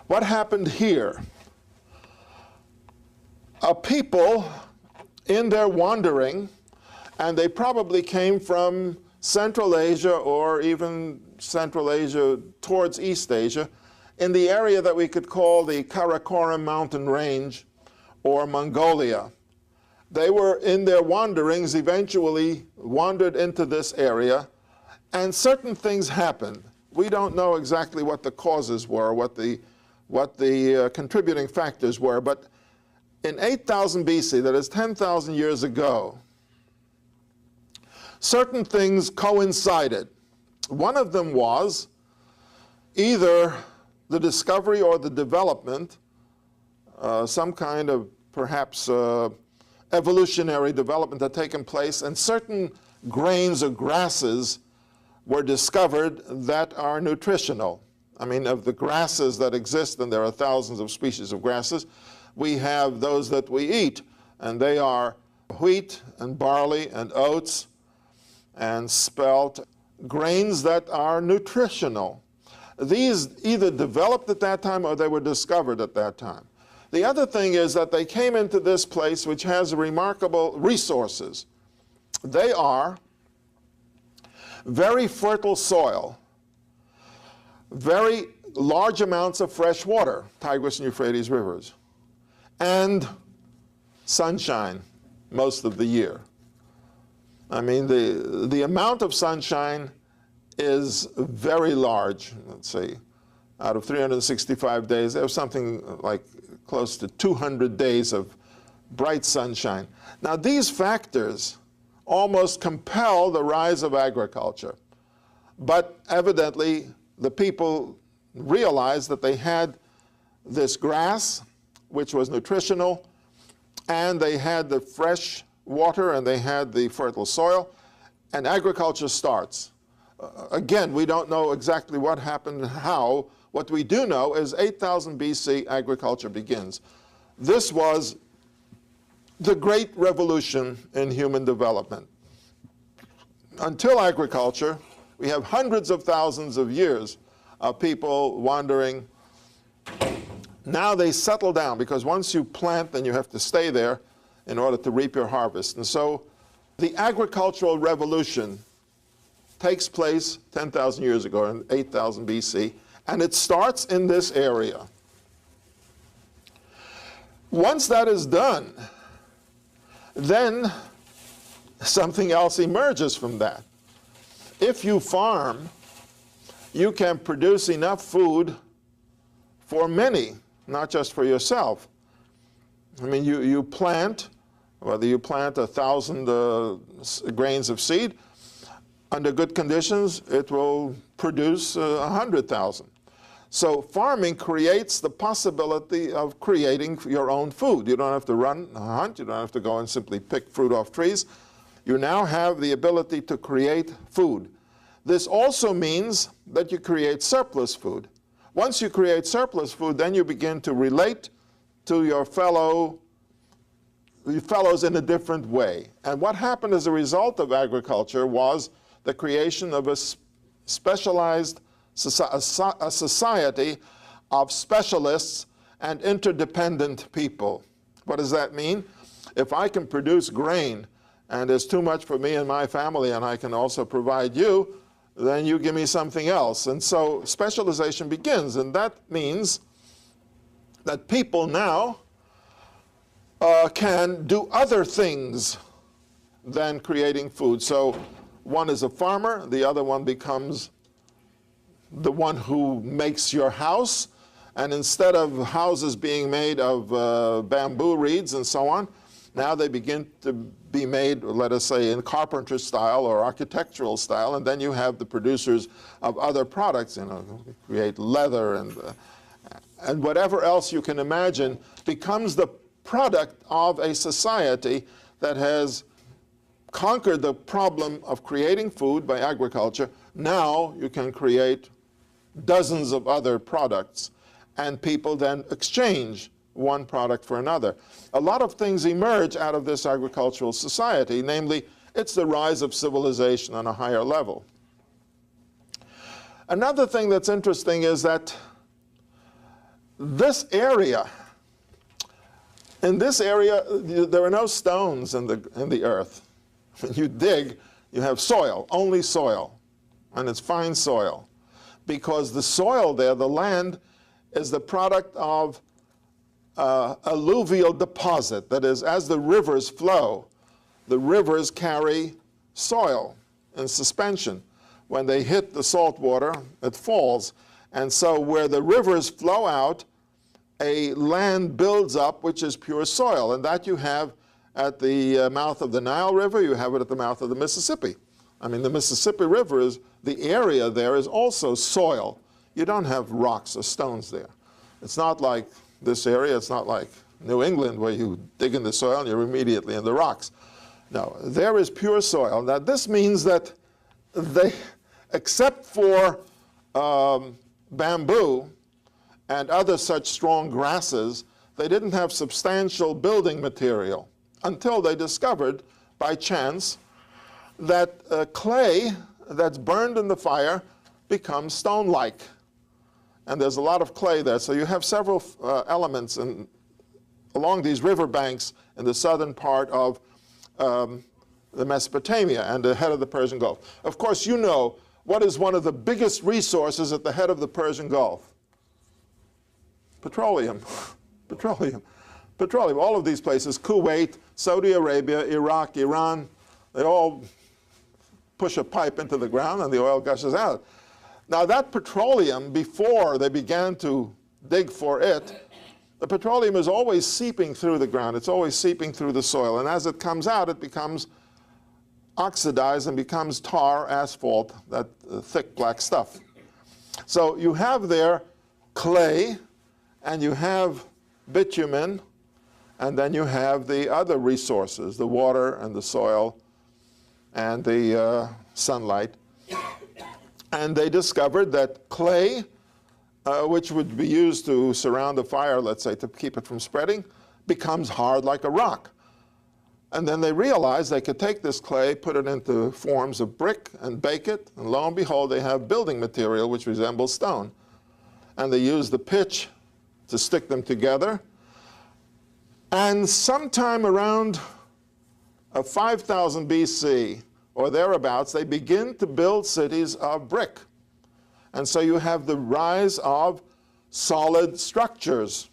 What happened here? A people in their wandering, and they probably came from Central Asia or even Central Asia towards East Asia, in the area that we could call the Karakoram mountain range or Mongolia. They were in their wanderings, eventually wandered into this area, and certain things happened. We don't know exactly what the causes were, what the contributing factors were, but in 8000 BC, that is 10,000 years ago, certain things coincided. One of them was either the discovery or the development, some kind of perhaps evolutionary development had taken place, and certain grains or grasses were discovered that are nutritional. I mean, of the grasses that exist, and there are thousands of species of grasses, we have those that we eat, and they are wheat and barley and oats and spelt, grains that are nutritional. These either developed at that time or they were discovered at that time. The other thing is that they came into this place which has remarkable resources. They are very fertile soil, very large amounts of fresh water, Tigris and Euphrates rivers, and sunshine most of the year. I mean, the amount of sunshine is very large. Let's see, out of 365 days, there's something like close to 200 days of bright sunshine. Now, these factors almost compel the rise of agriculture. But evidently, the people realized that they had this grass, which was nutritional, and they had the fresh water, and they had the fertile soil, and agriculture starts. Again, we don't know exactly what happened and how. What we do know is 8000 BC, agriculture begins. This was the great revolution in human development. Until agriculture, we have hundreds of thousands of years of people wandering. Now they settle down, because once you plant, then you have to stay there in order to reap your harvest. And so the agricultural revolution takes place 10,000 years ago, in 8000 BC, and it starts in this area. Once that is done, then something else emerges from that. If you farm, you can produce enough food for many, not just for yourself. I mean, you plant, whether you plant 1,000 grains of seed, under good conditions, it will produce 100,000. So farming creates the possibility of creating your own food. You don't have to run a hunt. You don't have to go and simply pick fruit off trees. You now have the ability to create food. This also means that you create surplus food. Once you create surplus food, then you begin to relate to your fellows in a different way. And what happened as a result of agriculture was the creation of a specialized a society of specialists and interdependent people. What does that mean? If I can produce grain, and there's too much for me and my family, and I can also provide you, then you give me something else. And so specialization begins, and that means that people now can do other things than creating food. So one is a farmer, the other one becomes the one who makes your house, and instead of houses being made of bamboo reeds and so on, now they begin to be made, let us say, in carpenter style or architectural style, and then you have the producers of other products, create leather and whatever else you can imagine becomes the product of a society that has conquered the problem of creating food by agriculture. Now you can create dozens of other products, and people then exchange one product for another. A lot of things emerge out of this agricultural society, namely, it's the rise of civilization on a higher level. Another thing that's interesting is that this area, in this area, there are no stones in the earth. When you dig, you have soil, only soil, and it's fine soil. Because the soil there, the land, is the product of alluvial deposit. That is, as the rivers flow, the rivers carry soil in suspension. When they hit the salt water, it falls. And so where the rivers flow out, a land builds up which is pure soil. And that you have at the mouth of the Nile River, you have it at the mouth of the Mississippi. I mean, the Mississippi River is, the area there is also soil. You don't have rocks or stones there. It's not like this area, it's not like New England where you dig in the soil and you're immediately in the rocks. No, there is pure soil. Now this means that they, except for bamboo and other such strong grasses, they didn't have substantial building material until they discovered, by chance, that clay that's burned in the fire becomes stone-like. And there's a lot of clay there. So you have several elements along these river banks in the southern part of the Mesopotamia and the head of the Persian Gulf. Of course, you know what is one of the biggest resources at the head of the Persian Gulf? Petroleum. Petroleum. Petroleum. All of these places, Kuwait, Saudi Arabia, Iraq, Iran, they all push a pipe into the ground and the oil gushes out. Now that petroleum, before they began to dig for it, the petroleum is always seeping through the ground. It's always seeping through the soil. And as it comes out, it becomes oxidized and becomes tar, asphalt, that thick black stuff. So you have there clay, and you have bitumen, and then you have the other resources, the water and the soil and the sunlight. And they discovered that clay, which would be used to surround a fire, let's say, to keep it from spreading, becomes hard like a rock. And then they realized they could take this clay, put it into forms of brick, and bake it, and lo and behold, they have building material which resembles stone. And they used the pitch to stick them together. And sometime around 5000 BC, or thereabouts, they begin to build cities of brick. And so you have the rise of solid structures.